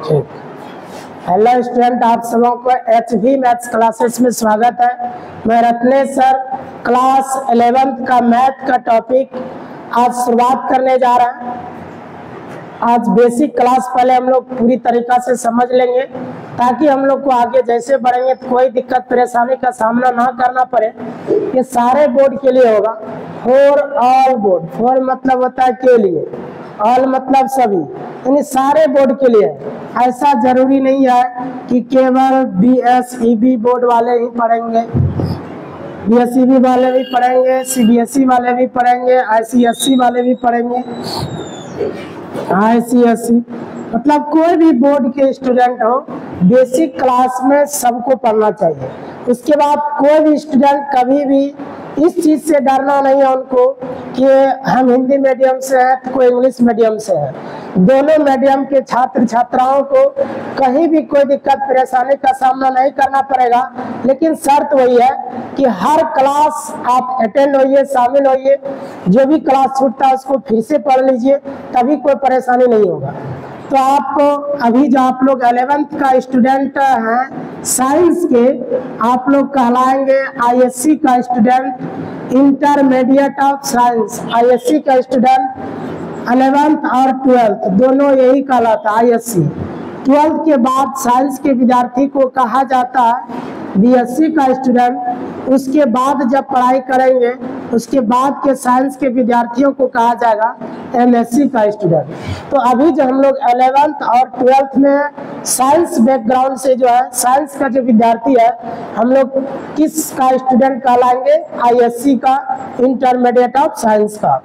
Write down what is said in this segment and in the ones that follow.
ठीक। Hello student, आप सबों को HV मैथ्स क्लासेस में स्वागत है। मैं रत्नेश सर क्लास 11th का मैथ का टॉपिक आज शुरुआत करने जा रहा है। आज बेसिक क्लास पहले हम लोग पूरी तरीका से समझ लेंगे ताकि हम लोग को आगे जैसे बढ़ेंगे तो कोई दिक्कत परेशानी का सामना ना करना पड़े। ये सारे बोर्ड के लिए होगा। फॉर ऑल बोर्ड, फॉर मतलब होता है के लिए, ऑल मतलब सभी, यानी सारे बोर्ड के लिए। ऐसा जरूरी नहीं है कि केवल BSEB बोर्ड वाले ही पढ़ेंगे, BSEB वाले भी पढ़ेंगे, CBSE वाले भी पढ़ेंगे, ICSE वाले भी पढ़ेंगे। ICSE मतलब कोई भी बोर्ड के स्टूडेंट हो, बेसिक क्लास में सबको पढ़ना चाहिए। उसके बाद कोई भी स्टूडेंट कभी भी इस चीज से डरना नहीं है उनको कि हम हिंदी मीडियम से हैं तो कोई इंग्लिश मीडियम से है। दोनों मीडियम के छात्र छात्राओं को कहीं भी कोई दिक्कत परेशानी का सामना नहीं करना पड़ेगा, लेकिन शर्त वही है कि हर क्लास आप अटेंड होइए, शामिल होइए। जो भी क्लास छूटता है उसको फिर से पढ़ लीजिए, तभी कोई परेशानी नहीं होगा। तो आपको अभी जो आप लोग 11th का स्टूडेंट हैं साइंस के, आप लोग कहलाएंगे ISC का student, intermediate of science. ISC का स्टूडेंट 11th और 12th दोनों यही कहलाता है ISC। 12th के बाद साइंस के विद्यार्थी को कहा जाता है BSc का स्टूडेंट। उसके बाद जब पढ़ाई करेंगे उसके बाद के साइंस के विद्यार्थियों को कहा जाएगा MSc का स्टूडेंट। तो अभी जो हम लोग 11th और 12th में साइंस बैकग्राउंड से जो है, साइंस का जो विद्यार्थी है, हम लोग किस का स्टूडेंट कहलाएंगे? ISC का, इंटरमीडिएट ऑफ साइंस का।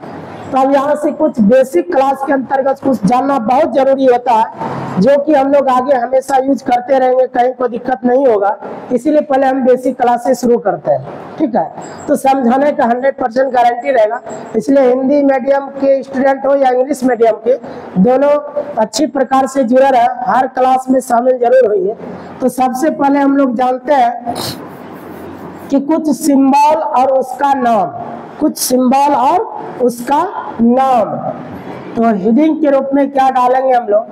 तो अब यहाँ से कुछ बेसिक क्लास के अंतर्गत कुछ जानना बहुत जरूरी होता है, जो कि हम लोग आगे हमेशा यूज करते रहेंगे, कहीं कोई दिक्कत नहीं होगा। इसीलिए पहले हम बेसिक क्लासेस शुरू करते हैं, ठीक है। तो समझाने का 100% गारंटी रहेगा। इसलिए हिंदी मीडियम के स्टूडेंट हो या इंग्लिश मीडियम के, दोनों अच्छी प्रकार से जुड़े रहे, हर क्लास में शामिल जरूर होइए। तो सबसे पहले हम लोग जानते हैं कि कुछ सिंबल और उसका नाम, कुछ सिंबल और उसका नाम। तो हेडिंग के रूप में क्या डालेंगे हम लोग?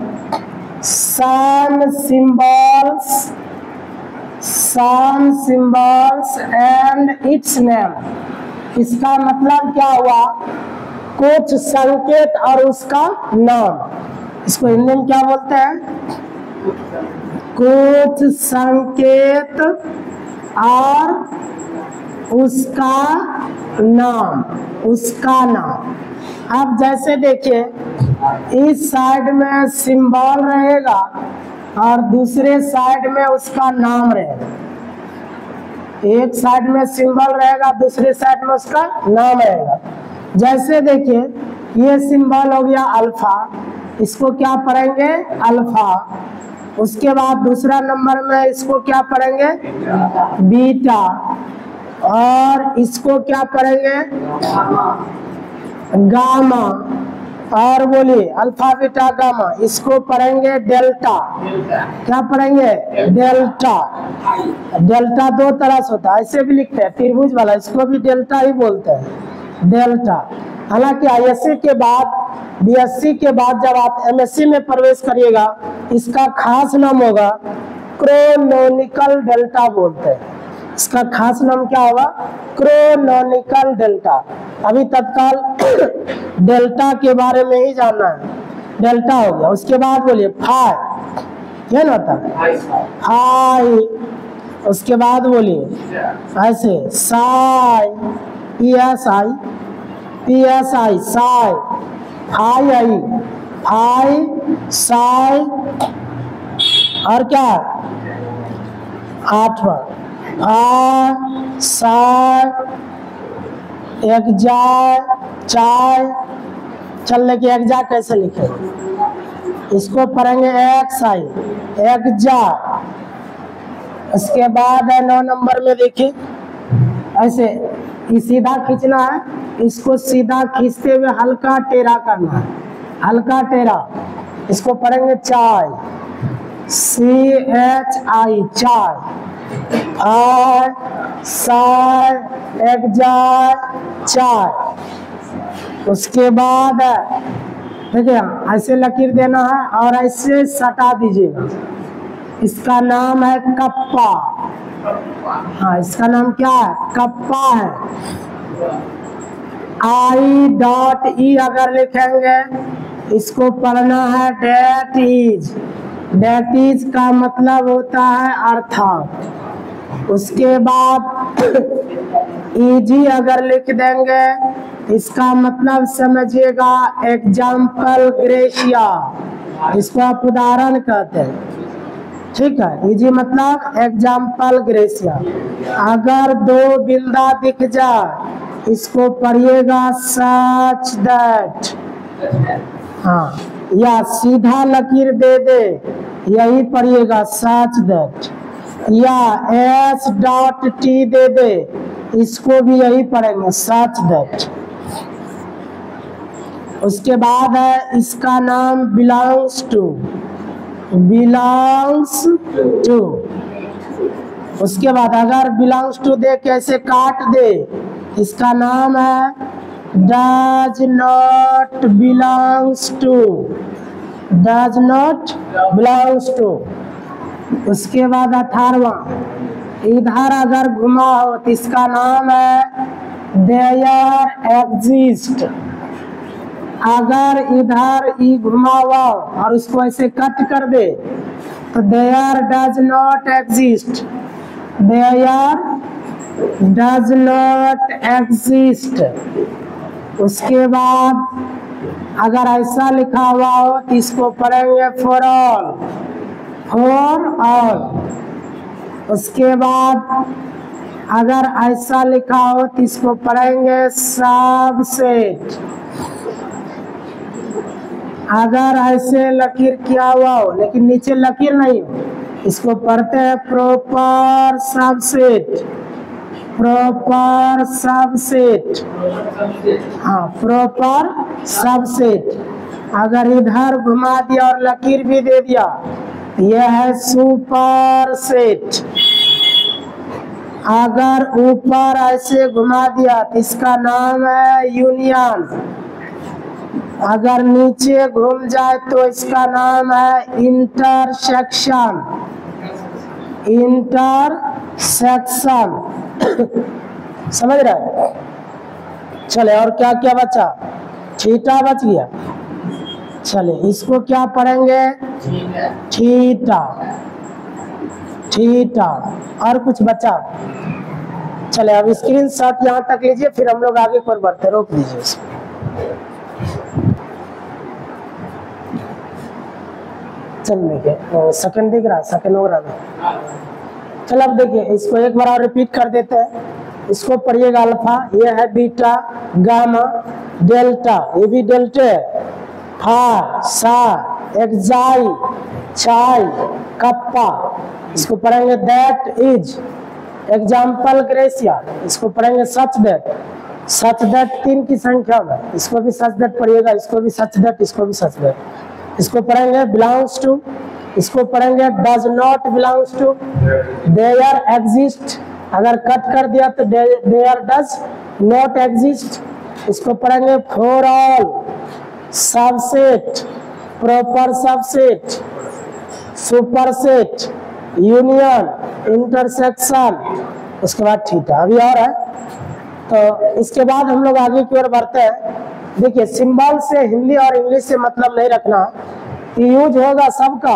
Some symbols, some symbols and its name. इसका मतलब क्या हुआ? कुछ संकेत और उसका नाम। इसको हिंदी में क्या बोलते हैं? कुछ संकेत और उसका नाम, उसका नाम। अब जैसे देखिए, इस साइड में सिंबल रहेगा और दूसरे साइड में उसका नाम रहेगा। एक साइड में सिंबल रहेगा, दूसरे साइड में उसका नाम रहेगा। जैसे देखिए, ये सिंबल हो गया अल्फा, इसको क्या पढ़ेंगे? अल्फा। उसके बाद दूसरा नंबर में इसको क्या पढ़ेंगे? बीटा। और इसको क्या पढ़ेंगे? गामा। और बोलिए, अल्फा बीटा गामा। इसको पढ़ेंगे डेल्टा। क्या पढ़ेंगे? डेल्टा। डेल्टा दो तरह से होता है, ऐसे भी लिखते हैं त्रिभुज वाला, इसको भी डेल्टा ही बोलते हैं, डेल्टा। हालांकि ISC के बाद, BSc के बाद जब आप MSc में प्रवेश करिएगा, इसका खास नाम होगा क्रोनोनिकल डेल्टा बोलते हैं। इसका खास नाम क्या होगा? क्रोनोनिकल डेल्टा। अभी तत्काल डेल्टा के बारे में ही जानना है। डेल्टा हो गया। उसके बाद बोलिए फाई, क्या ना होता है? फाई। उसके बाद बोलिए ऐसे psi, PSI, PSI, psi, phi I, phi, psi. और क्या? 8वां एक जाय, चाय। चलने की एक जा कैसे लिखे? इसको पढ़ेंगे XI, एक जा। उसके बाद है 9 नंबर में देखिए, ऐसे ये सीधा खींचना है, इसको सीधा खींचते हुए हल्का टेढ़ा करना है, हल्का टेढ़ा। इसको पढ़ेंगे चाय, CHI, चाय। साय, एक जाय, चाय। उसके बाद देखिए ऐसे लकीर देना है और ऐसे सटा दीजिएगा। इसका नाम है कप्पा। हाँ, इसका नाम क्या है? कप्पा है। I.E अगर लिखेंगे, इसको पढ़ना है डेट इज। डेट इज का मतलब होता है अर्थात। उसके बाद EG अगर लिख देंगे, इसका मतलब समझिएगा एग्जाम्पल ग्रेशिया, इसको आप उदाहरण कहते हैं। ठीक है, EG मतलब एग्जाम्पल ग्रेशिया। अगर दो बिंदा दिख जाए, इसको पढ़िएगा सच दैट। हाँ, या सीधा लकीर दे दे, यही पढ़िएगा सच दैट। या S.T दे दे, इसको भी यही पढ़ेंगे सच दैट। उसके बाद है इसका नाम बिलोंग्स टू। Belongs to. उसके बाद अगर बिलोंग्स टू दे कैसे काट दे, इसका नाम है does not belongs to. Does not belongs to. उसके बाद 18वां, इधर अगर घुमा हो तो इसका नाम है देयर एग्जिस्ट। अगर इधर ई घुमा हुआ और उसको ऐसे कट कर दे तो there does not exist. There does not exist. उसके बाद अगर ऐसा लिखा हुआ हो तो इसको पढ़ेंगे फॉर ऑल। For all. उसके बाद अगर ऐसा लिखा हो तो इसको पढ़ेंगे सबसेट। अगर ऐसे लकीर किया हुआ हो लेकिन नीचे लकीर नहीं हो, इसको पढ़ते हैं प्रॉपर सबसेट। Proper subset. हाँ, प्रॉपर सबसेट। अगर इधर घुमा दिया और लकीर भी दे दिया, यह है सुपर सेट। अगर ऊपर ऐसे घुमा दिया तो इसका नाम है यूनियन। अगर नीचे घूम जाए तो इसका नाम है इंटरसेक्शन। इंटरसेक्शन। समझ रहे? चले, और क्या क्या बचा? थीटा बच गया। चले, इसको क्या पढ़ेंगे? थीटा। थीटा। और कुछ बचा? चले, अब स्क्रीन शॉट यहाँ तक लीजिए, फिर हम लोग आगे पर बढ़ते। रोक दीजिए इसको। चल देखिए, सेकंड दिख रहा है? सेकंड हो रहा है। चलो अब देखिए, इसको एक बार और रिपीट कर देते हैं। इसको पढ़िएगा अल्फा, ये है बीटा, गामा, डेल्टा, ये भी डेल्टा है, फा, सा, एक्साई, चाई, कप्पा। इसको पढ़ेंगे दैट इज। एग्जाम्पल ग्रेशिया, इसको पढ़ेंगे सच दैट। सच दैट 3 की संख्या में, इसको भी सच दैट पढ़िएगा, इसको भी सच दैट, इसको भी सच दैट। इसको पढ़ेंगे बिलोंग्स टू। इसको पढ़ेंगे does not belongs to. There exist, अगर कट कर दिया तो देयर डज नॉट एग्जिस्ट। इसको पढ़ेंगे for all, subset, proper subset, superset, union, intersection. उसके बाद थीटा। अभी और है तो इसके बाद हम लोग आगे की ओर बढ़ते हैं। देखिए, सिंबल से हिंदी और इंग्लिश से मतलब नहीं रखना, यूज होगा सबका।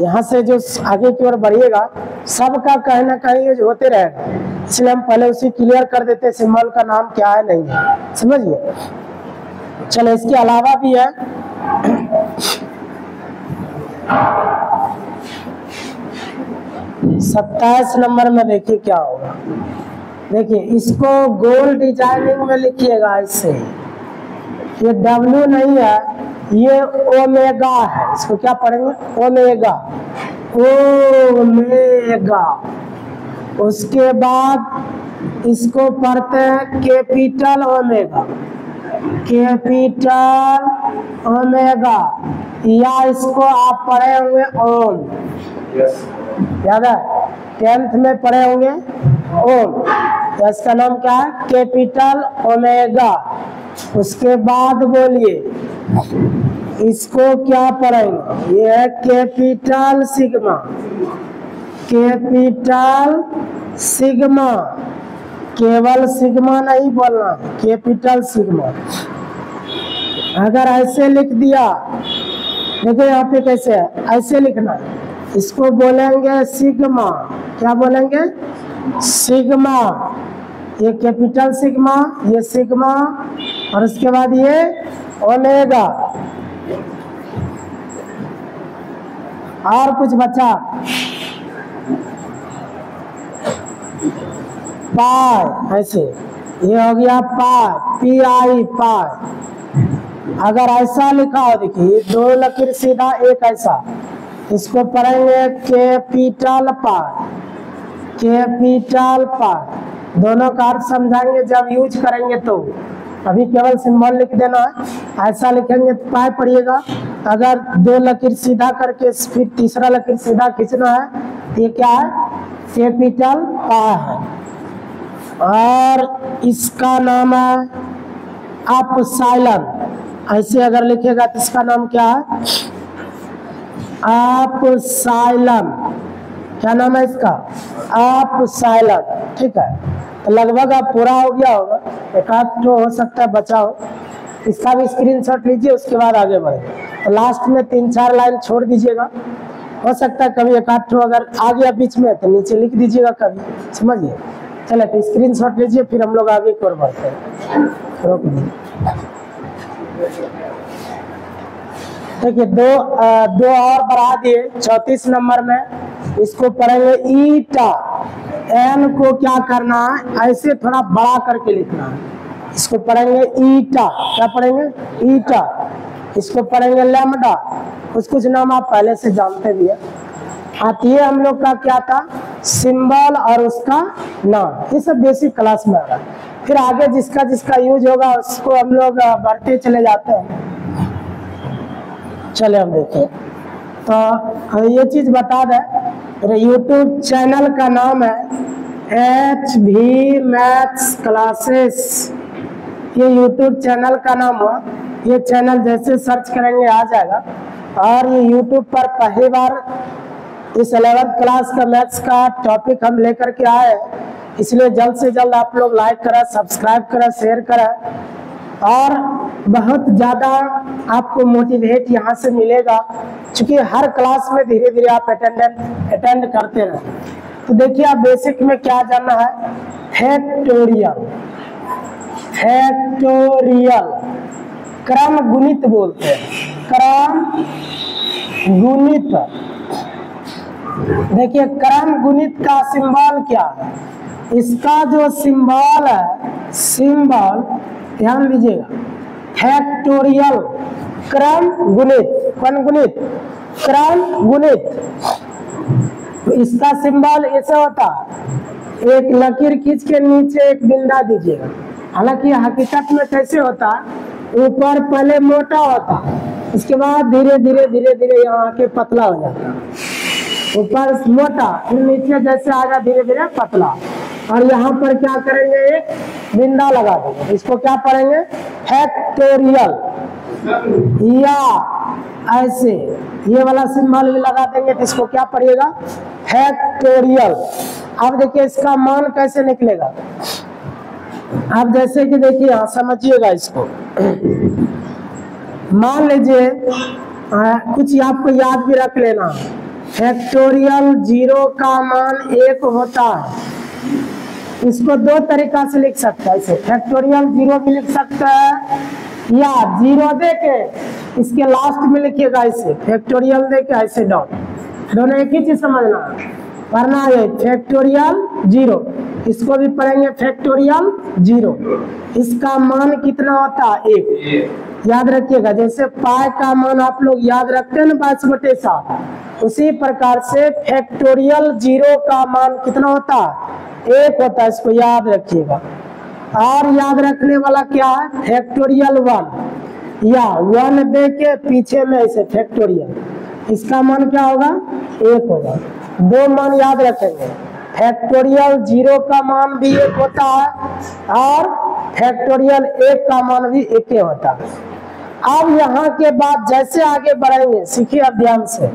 यहाँ से जो आगे की ओर बढ़िएगा, सबका कहीं ना कहीं यूज होते रहेगा, इसलिए हम पहले उसी क्लियर कर देते सिंबल का नाम क्या है, नहीं है। समझिए। चलो, इसके अलावा भी है। 27 नंबर में देखिए क्या होगा। देखिए, इसको गोल डिजाइनिंग में लिखिएगा ऐसे। ये W नहीं है, ये ओमेगा है। इसको क्या पढ़ेंगे? ओमेगा। ओमेगा। उसके बाद इसको पढ़ते हैं कैपिटल ओमेगा। कैपिटल ओमेगा, या इसको आप पढ़े होंगे ओम। याद है? 10th में पढ़े होंगे ओम। तो इसका नाम क्या है? Capital omega. उसके बाद बोलिए इसको क्या पढ़ेंगे? ये है कैपिटल सिग्मा, कैपिटल सिग्मा, केवल सिग्मा नहीं बोलना, कैपिटल सिग्मा। अगर ऐसे लिख दिया, देखो यहाँ पे कैसे है, ऐसे लिखना है, इसको बोलेंगे सिग्मा। क्या बोलेंगे? सिग्मा। ये कैपिटल सिग्मा, ये सिग्मा, और उसके बाद ये ओमेगा। और कुछ बचा? पाई, ऐसे ये हो गया पाई, पी आई पाई। अगर ऐसा लिखा हो, देखिए दो लकीर सीधा एक ऐसा, इसको पढ़ेंगे कैपिटल पाई, कैपिटल पाई। दोनों का अर्थ समझाएंगे जब यूज करेंगे तो। अभी केवल सिंबल लिख देना है, ऐसा लिखेंगे तो पाई पढ़िएगा। अगर दो लकीर सीधा करके फिर तीसरा लकीर सीधा खींचना है, तो ये क्या है? कैपिटल पाई है। और इसका नाम है अपसाइलन। ऐसे अगर लिखेगा तो इसका नाम क्या है? अपसाइलन। क्या नाम है इसका? अपसाइलन। ठीक है, तो लगभग अब पूरा हो गया होगा, एक आध तो हो सकता है बचा हो। इसका भी स्क्रीनशॉट लीजिए, उसके बाद आगे बढ़े। तो लास्ट में 3-4 लाइन छोड़ दीजिएगा, हो सकता है कभी एक आध तो अगर आ गया बीच में तो नीचे लिख दीजिएगा कभी, समझिए। चले तो स्क्रीनशॉट लीजिए, फिर हम लोग आगे की ओर बढ़ते हैं। रोक दीजिए। देखिए दो और बढ़ा दिए 34 नंबर में। इसको पढ़ेंगे ईटा। एन को क्या करना है? ऐसे थोड़ा बड़ा करके लिखना है। इसको पढ़ेंगे ईटा। क्या पढ़ेंगे? ईटा। इसको पढ़ेंगे लैम्डा। कुछ नाम आप पहले से जानते भी है। ये हम लोग का क्या था? सिंबल और उसका नाम, ये सब बेसिक क्लास में आ रहा है। फिर आगे जिसका जिसका यूज होगा उसको हम लोग बढ़ते चले जाते हैं। चले अब देखिए, तो ये चीज बता दें, यूट्यूब चैनल का नाम है HV मैथ्स क्लासेस। ये यूट्यूब चैनल का नाम हुआ। ये चैनल जैसे सर्च करेंगे आ जाएगा। और ये यूट्यूब पर पहली बार इस 11th क्लास का मैथ्स का टॉपिक हम लेकर के आए, इसलिए जल्द से जल्द आप लोग लाइक करें, सब्सक्राइब करें, शेयर करें। और बहुत ज़्यादा आपको मोटिवेट यहाँ से मिलेगा, क्योंकि हर क्लास में धीरे धीरे आप अटेंड करते रहें। तो देखिए आप बेसिक में क्या जानना है? फैक्टोरियल। फैक्टोरियल क्रम गुणित बोलते हैं, क्रम गुणित। देखिए क्रम गुणित का सिंबल क्या है? इसका जो सिंबल है, सिंबल ध्यान दीजिएगा, फैक्टोरियल क्रम गुणित। कौन गुणित? क्रम गुणित। तो इसका सिंबल ऐसे होता है, एक लकीर खींच के नीचे एक बिंदा दीजिएगा। हालांकि हकीकत में कैसे होता है? ऊपर पहले मोटा होता, इसके बाद धीरे धीरे धीरे धीरे यहाँ आके पतला हो जाता है। ऊपर मोटा, फिर नीचे जैसे आएगा धीरे धीरे पतला। और यहाँ पर क्या करेंगे? एक बिंदा लगा देंगे। इसको क्या पढ़ेंगे? फैक्टोरियल। या ऐसे ये वाला सिंबल भी लगा देंगे तो इसको क्या पढ़िएगा? फैक्टोरियल। अब देखिए इसका मान कैसे निकलेगा। आप जैसे कि देखिए यहाँ समझिएगा इसको। मान लीजिए कुछ आपको याद भी रख लेना, फैक्टोरियल 0 का मान 1 होता है। इसको दो तरीका से लिख सकता है। इसे फैक्टोरियल 0 भी लिख सकता है, या 0 दे के इसके लास्ट में लिखिएगा ऐसे, फैक्टोरियल दे के ऐसे डॉट। दोनों एक ही चीज समझना पढ़ना है। फैक्टोरियल 0, इसको भी पढ़ेंगे फैक्टोरियल 0। इसका मान कितना होता है? 1। याद रखिएगा, जैसे पाई का मान आप लोग याद रखते हैं ना 22/7, उसी प्रकार से फैक्टोरियल 0 का मान कितना होता है? 1 होता है। इसको याद रखिएगा। और याद रखने वाला क्या है? फैक्टोरियल 1, या 1 दे के पीछे में ऐसे फैक्टोरियल, इसका मान क्या होगा? 1 होगा। दो मान याद रखेंगे, फैक्टोरियल 0 का मान भी 1 होता है और फैक्टोरियल 1 का मान भी 1 होता है। अब यहाँ के बाद जैसे आगे बढ़ेंगे, सीखिए अब ध्यान से।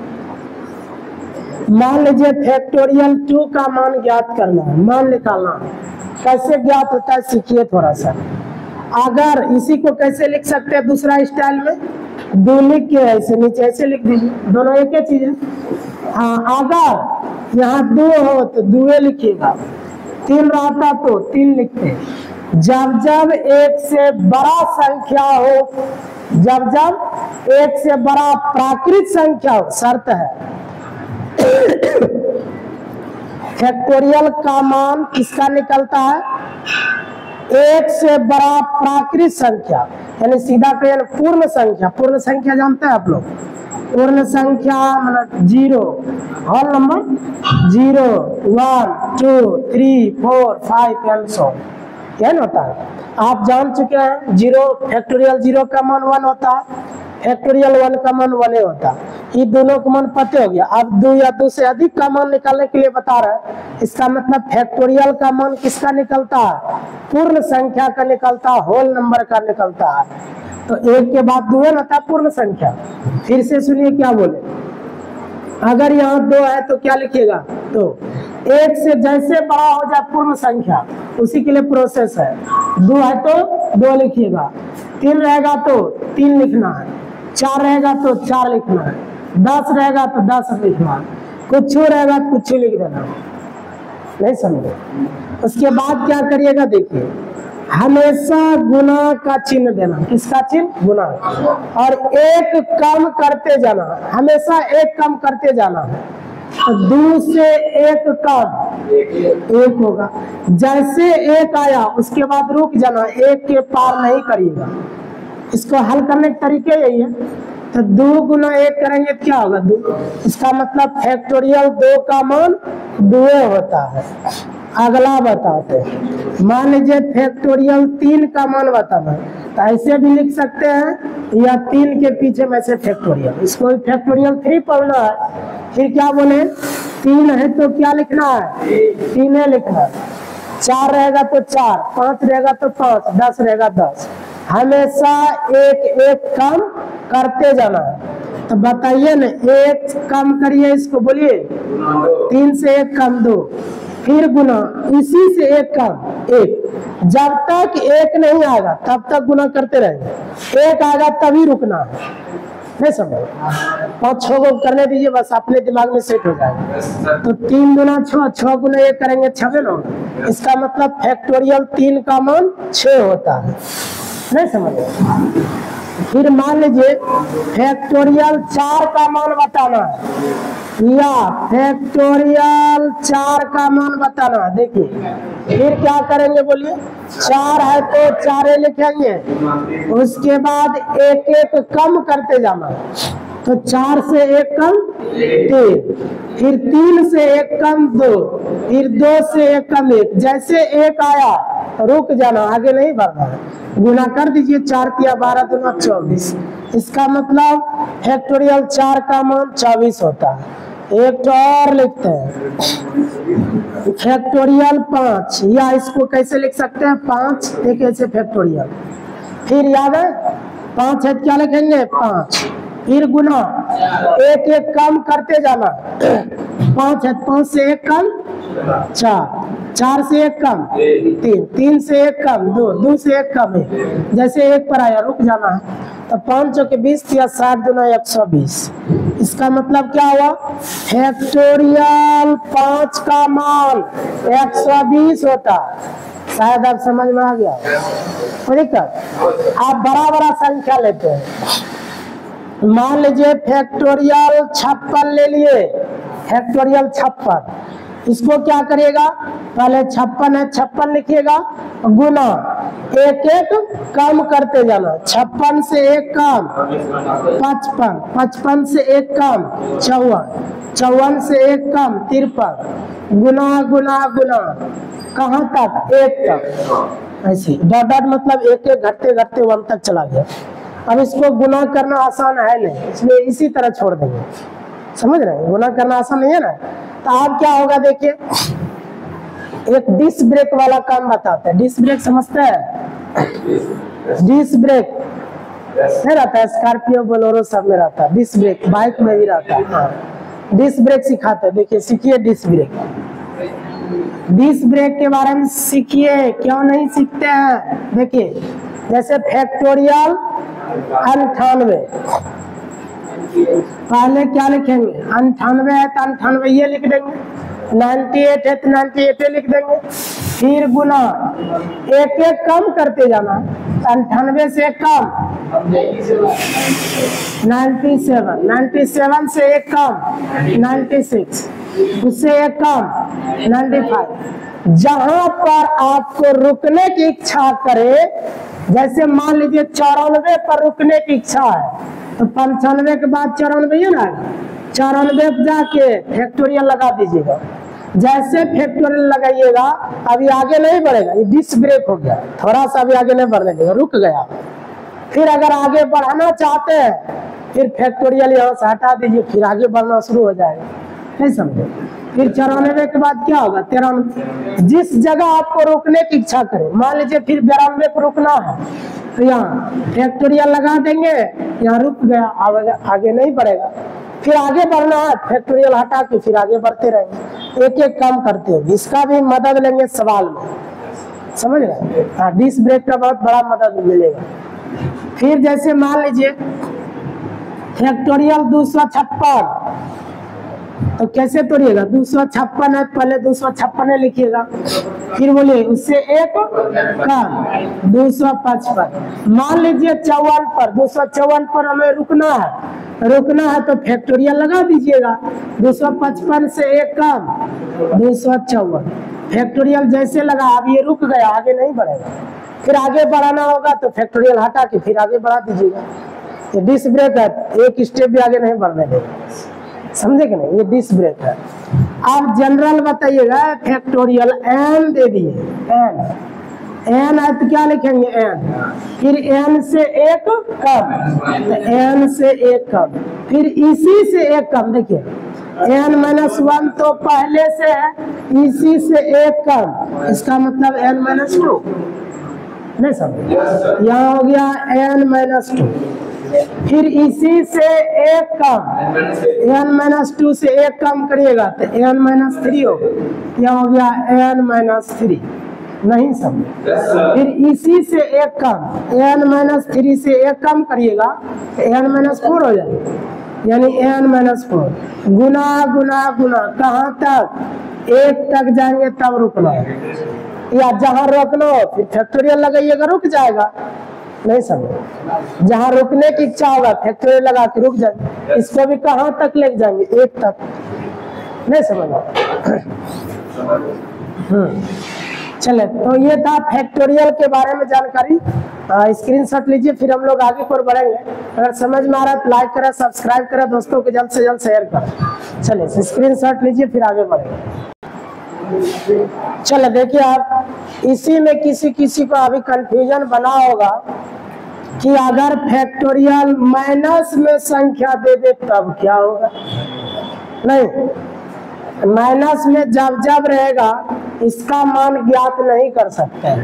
मान लीजिए फैक्टोरियल 2 का मान ज्ञात करना है, मान निकालना है। कैसे ज्ञात होता है सीखिए थोड़ा सा। अगर इसी को कैसे लिख सकते हैं दूसरा स्टाइल में, 2 लिख के ऐसे नीचे ऐसे लिख दीजिए, दोनों एक ही चीज है। हाँ, अगर यहाँ 2 हो तो 2 लिखिएगा, 3 रहता तो 3 लिखते। जब जब 1 से बड़ा संख्या हो, जब जब 1 से बड़ा प्राकृत संख्या हो, शर्त है फैक्टोरियल का मान किसका निकलता है, 1 से बड़ा प्राकृत संख्या, यानी सीधा कहें पूर्ण संख्या। पूर्ण संख्या जानते हैं आप लोग, पूर्ण संख्या मतलब 0, whole number 0, 1, 2, 3, 4, 5 and so on होता है। आप जान चुके हैं 0 फैक्टोरियल 0 का मान 1 होता है, फैक्टोरियल 1 का मान 1 होता है। ये दोनों का मान पता हो गया। अब 2 या 2 से अधिक का मान निकालने के लिए बता रहा है। इसका मतलब फैक्टोरियल का मान किसका निकलता है, पूर्ण संख्या का निकलता है, होल नंबर का निकलता है। तो 1 के बाद 2 होता है पूर्ण संख्या। फिर से सुनिए क्या बोले, अगर यहाँ 2 है तो क्या लिखिएगा, तो 1 से जैसे बड़ा हो जाए पूर्ण संख्या उसी के लिए प्रोसेस है। 2 है तो 2 लिखिएगा, 3 रहेगा तो 3 लिखना है, 4 रहेगा तो 4 लिखना है, 10 रहेगा तो 10 लिखना है, कुछ रहेगा तो कुछ लिख देना। नहीं समझे? उसके बाद क्या करिएगा, देखिए हमेशा गुना का चिन्ह देना। किसका चिन्ह, गुना। और 1 कम करते जाना, हमेशा 1 कम करते जाना है। तो 2 से 1 कम 1 होगा। जैसे 1 आया उसके बाद रुक जाना, 1 के पार नहीं करिएगा। इसको हल करने के तरीके यही है। तो 2 गुना 1 करेंगे क्या होगा, 2। इसका मतलब फैक्टोरियल 2 का मान 2 होता है। अगला बताते हैं, मान लीजिए फैक्टोरियल 3 का मान बताना है, तो ऐसे भी लिख सकते हैं या 3 के पीछे में से फैक्टोरियल, इसको फैक्टोरियल 3 पढ़ना है। फिर क्या बोले, 3 है तो क्या लिखना है, 3 लिखना है। 4 रहेगा तो 4, 5 रहेगा तो 5, 10 रहेगा 10। हमेशा 1 कम करते जाना है। तो बताइए ना, 1 कम करिए, इसको बोलिए 3 से 1 कम 2, फिर गुना इसी से 1 कम 1। जब तक 1 नहीं आएगा तब तक गुना करते रहेंगे, 1 आएगा तभी रुकना है। नहीं समझ? 5-6 को करने दीजिए, बस अपने दिमाग में सेट हो जाएगा। तो 3 गुना 6, 6 गुना 1 करेंगे 6 ना। इसका मतलब फैक्टोरियल 3 का मान 6 होता है। नहीं समझ? फिर मान लीजिए फैक्टोरियल 4 का मान बताना है, या फैक्टोरियल 4 का मान बताना है। देखिए फिर क्या करेंगे, बोलिए 4 है तो 4 लिखेंगे, उसके बाद 1 कम करते जाना। तो 4 से 1 कम 3, फिर 3 से 1 कम 2, फिर 2 से 1 कम 1। जैसे 1 आया रुक जाना, आगे नहीं बढ़ना है। गुना कर दीजिए, 4 तिया 12 दूना 24। इसका मतलब फैक्टोरियल 4 का मान 24 होता है। एक तो और लिखते हैं फैक्टोरियल 5, या इसको कैसे लिख सकते हैं, 5 देखिए ऐसे फैक्टोरियल। फिर याद है 5 है क्या लिखेंगे, 5। फिर गुना 1 कम करते जाना, 5 है, 5 से 1 कम 4, 4 से 1 कम 3, 3 से 1 कम 2, 2 से 1 कम 1। जैसे 1 पर आया रुक जाना है। तो 5 चौके 20 या 60 दूना 120। इसका मतलब क्या हुआ, फैक्टोरियल 5 का मान 120 होता है। शायद आप समझ में आ गया। आप बड़ा बड़ा संख्या लेते हैं, मान लीजिए फैक्टोरियल 56 ले लिए, फैक्टोरियल 56। इसको क्या करिएगा, पहले 56 है 56 लिखिएगा, गुना 1 कम करते जाना। 56 से 1 कम 55, 55 से 1 कम 54, 54 से 1 कम 53। गुना गुना गुना कहाँ तक, 1 तक। ऐसे डॉट डॉट मतलब 1 घटते घटते 1 तक चला गया। अब इसको गुना करना आसान है नहीं, इसलिए इसी तरह छोड़ देंगे। समझ रहे हैं, गुना करना आसान नहीं है ना। तो अब क्या होगा, देखिए एक डिस्क ब्रेक वाला काम बताते हैं। डिस्क ब्रेक समझते हैं, डिस्क ब्रेक नहीं रहता है, स्कॉर्पियो बोलेरो सब में रहता है। डिस्क ब्रेक बाइक में भी रहता है। हाँ, डिस्क ब्रेक सिखाते हैं, देखिए सीखिए डिस्क ब्रेक। डिस्क ब्रेक के बारे में सीखिए, क्यों नहीं सीखते हैं? देखिए जैसे फैक्टोरियल 98, पहले क्या लिखेंगे? 98 है तो 98 ये लिख देंगे, 98 है तो 98 लिख देंगे, फिर गुना एक एक कम करते जाना, 98 से एक कम 97, 97 से एक कम 96, उससे एक कम 95। जहां पर आपको रुकने की इच्छा करे, जैसे मान लीजिए 94 पर रुकने की इच्छा है तो 95 के बाद 94 ना, 94 पे जाके फैक्टोरियल लगा दीजिएगा। जैसे फैक्टोरियल लगाइएगा अभी आगे नहीं बढ़ेगा, ये डिस्क ब्रेक हो गया, थोड़ा सा भी आगे नहीं बढ़ने देगा, रुक गया। फिर अगर आगे बढ़ाना चाहते हैं फिर फैक्टोरियल यहाँ से हटा दीजिए, फिर आगे बढ़ना शुरू हो जाएगा। नहीं समझे? फिर 94 के बाद क्या होगा? 93। जिस जगह आपको रोकने की इच्छा करे, मान लीजिए फिर 92 को रुकना है तो यहाँ फैक्टोरियल लगा देंगे, यहाँ रुक गया, आगे नहीं बढ़ेगा। फिर आगे बढ़ना है, फैक्टोरियल हटा के फिर आगे बढ़ते रहेंगे, एक एक काम करते हैं। इसका भी मदद लेंगे सवाल में, समझ रहे? हाँ, डिस्क ब्रेक का बहुत बड़ा मदद मिलेगा। फिर जैसे मान लीजिए फैक्टोरियल 256, तो कैसे तोड़िएगा? 256 है, पहले 256 लिखिएगा, फिर बोलिए उससे एक कम 255। मान लीजिए 54 पर, 254 पर हमें रुकना है तो फैक्टोरियल लगा दीजिएगा, 255 से एक कम 254। फैक्टोरियल जैसे लगा, अब ये रुक गया, आगे नहीं बढ़ेगा। फिर आगे बढ़ाना होगा तो फैक्टोरियल हटा के फिर आगे बढ़ा दीजिएगा। ये डिस्क ब्रेक है, एक स्टेप भी आगे नहीं बढ़ने देगा, समझे कि नहीं? ये डिस्क ब्रेक है। आप जनरल बताइएगा, फैक्टोरियल एन दे दिए, एन है तो क्या लिखेंगे? एन, फिर एन से एक कम, तो एन से एक कम, फिर इसी से एक कम। देखिए n-1 तो पहले से है, इसी से एक कम, इसका मतलब n-2। नहीं समझे? यहाँ हो गया n-2, फिर इसी से एक कम, n-2 से एक कम करिएगा तो n-3 हो, यह हो गया n-3। नहीं समझे? फिर इसी से एक कम, n-3 से एक कम करिएगा तो n-4 हो जाएगा, यानी n-4। गुना गुना गुना कहाँ तक? एक तक जाएंगे तब रुकना है, या जहाँ रोकना हो फिर फैक्टोरियल लगाइएगा, रुक जाएगा। नहीं समझे? जहाँ रुकने की इच्छा होगा फैक्टोरियल लगा के रुक जाएंगे। इसको भी कहाँ तक ले जाएंगे? एक तक। नहीं समझ? चले, तो ये था फैक्टोरियल के बारे में जानकारी। स्क्रीनशॉट लीजिए, फिर हम लोग आगे पर बढ़ेंगे। अगर समझ में आ रहा है तो लाइक करें, सब्सक्राइब करें, दोस्तों को जल्द से जल्द शेयर करें। चलिए स्क्रीनशॉट लीजिए, फिर आगे बढ़ेंगे। चलो देखिए, आप इसी में किसी को अभी कंफ्यूजन बना होगा कि अगर फैक्टोरियल माइनस में संख्या दे दे तब क्या होगा। नहीं, माइनस में जब जब रहेगा इसका मान ज्ञात नहीं कर सकते,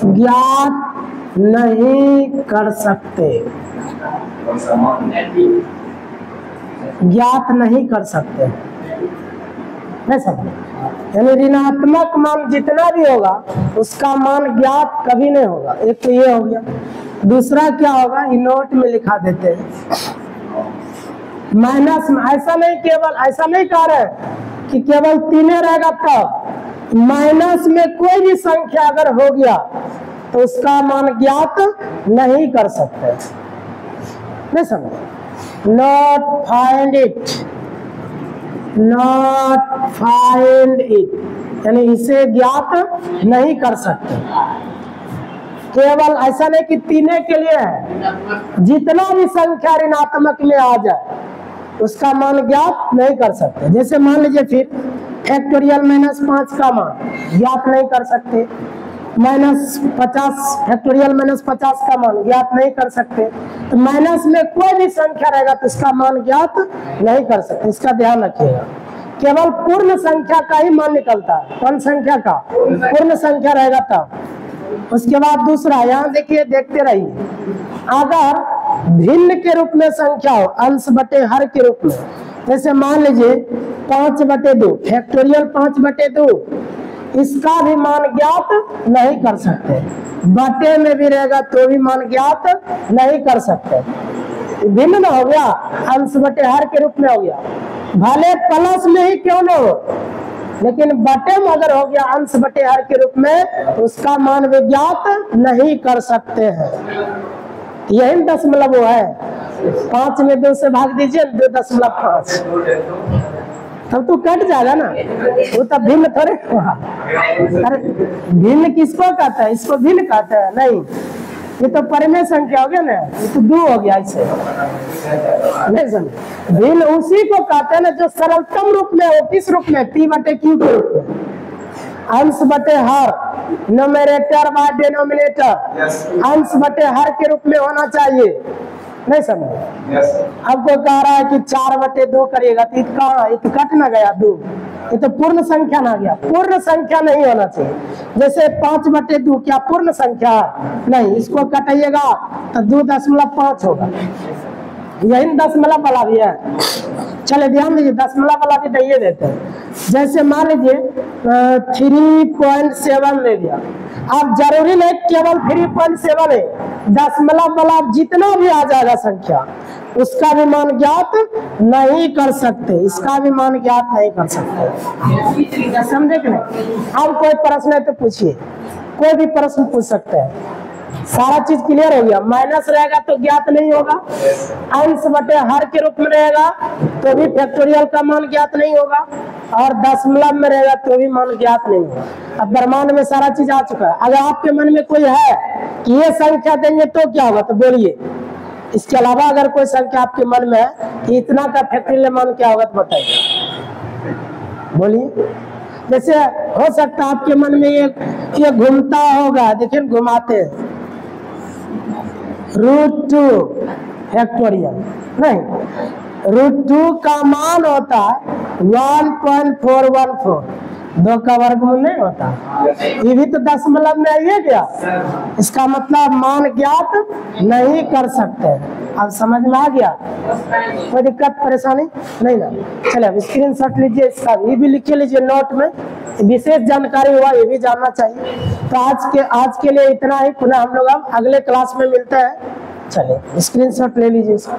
ज्ञात नहीं कर सकते, ज्ञात नहीं कर सकते। नहीं समझे? यानी ऋणात्मक मान जितना भी होगा उसका मान ज्ञात कभी नहीं होगा। एक तो ये हो गया। दूसरा क्या होगा, ये नोट में लिखा देते हैं। माइनस में ऐसा नहीं कह रहे कि केवल 3 रहेगा तब। माइनस में कोई भी संख्या अगर हो गया तो उसका मान ज्ञात नहीं कर सकते। नहीं समझे? Not find it, not find it, यानी इसे ज्ञात नहीं कर सकते। केवल ऐसा नहीं कि 3 के लिए है, जितना भी संख्या ऋणात्मक में आ जाए उसका मान ज्ञात नहीं कर सकते। जैसे मान लीजिए फिर फैक्टोरियल -5 का मान ज्ञात नहीं कर सकते, -50 फैक्टोरियल -50 का मान ज्ञात नहीं कर सकते। तो माइनस में कोई भी संख्या रहेगा तो इसका मान ज्ञात नहीं कर सकते, इसका ध्यान रखिएगा। केवल पूर्ण संख्या का ही मान निकलता है। कौन संख्या का? पूर्ण संख्या रहेगा तब। उसके बाद दूसरा, यहाँ देखिए, देखते रहिए, अगर भिन्न के रूप में संख्या हो, अंश बटे हर के रूप में, जैसे मान लीजिए 5/2, फैक्टोरियल 5/2, इसका भी मान ज्ञात नहीं कर सकते। बटे में भी रहेगा तो भी मान ज्ञात नहीं कर सकते। भिन्न ना हो गया, अंश बटे हर के रूप में हो गया, भले प्लस में ही क्यों ना हो, लेकिन बटे में अगर हो गया अंश बटे हर के रूप में, तो उसका मान भी ज्ञात नहीं कर सकते हैं। यही दशमलव वो है। 5 में 2 से भाग दीजिए, 2.5, तब तो कट जाएगा ना, वो तो भिन्न थोड़े। अरे भिन्न किसको कहता है? इसको भिन्न कहता है? नहीं, ये तो परिमेय संख्या हो गया ना, ये तो 2 हो गया। इसे नहीं समझ, भिन्न उसी को कहते हैं ना जो सरलतम रूप में हो। किस रूप में? P/Q के रूप में, अंश बटे हर, न्यूमरेटर बाय डिनोमिनेटर, अंश बटे हर के रूप में होना चाहिए। नहीं समझे? आपको कह रहा है कि 4/2 करिएगा, तो ये कट ना गया 2, ये तो पूर्ण संख्या ना गया। पूर्ण संख्या नहीं होना चाहिए। जैसे 5/2 क्या पूर्ण संख्या? नहीं, इसको कटाइएगा तो 2.5 होगा। यही दशमलव वाला भी है। चले ध्यान दीजिए, दशमलव वाला भी दे देते हैं। जैसे मान लीजिए 3.7 ले दिया, अब जरूरी नहीं केवल 3.7 है, दशमलव वाला जितना भी आ जाएगा संख्या, उसका भी मान ज्ञात नहीं कर सकते, इसका भी मान ज्ञात नहीं कर सकते। समझे कि नहीं? अब कोई प्रश्न है तो पूछिए, कोई भी प्रश्न पूछ सकते हैं। सारा चीज क्लियर हो गया। माइनस रहेगा तो ज्ञात नहीं होगा, अंश बटे हर के रूप में रहेगा तो भी फैक्टोरियल का मान ज्ञात नहीं होगा, और दशमलव में रहेगा तो भी मान ज्ञात नहीं होगा। अब ब्रह्मांड में सारा चीज आ चुका है। अगर आपके मन में कोई है कि ये संख्या देंगे तो क्या होगा, तो बोलिए। इसके अलावा अगर कोई संख्या आपके मन में है कि इतना का फैक्टोरियल मान क्या होगा, तो बताइए, बोलिए। जैसे हो सकता है आपके मन में ये घूमता होगा, देखिए घुमाते हैं, √2 फैक्टोरियल नहीं, √2 का मान होता है 1.414, 2 का वर्गमूल नहीं होता। ये भी तो दशमलव में आइए क्या? इसका मतलब मान ज्ञात नहीं कर सकते। अब समझ में आ गया? कोई दिक्कत परेशानी नहीं ना? चलिए अब स्क्रीनशॉट लीजिए, इसका ये भी लिख लीजिए नोट में, विशेष जानकारी हुआ ये भी जानना चाहिए। तो आज के लिए इतना ही। पुनः हम लोग अब अगले क्लास में मिलते हैं। चलिए स्क्रीनशॉट ले लीजिए इसका।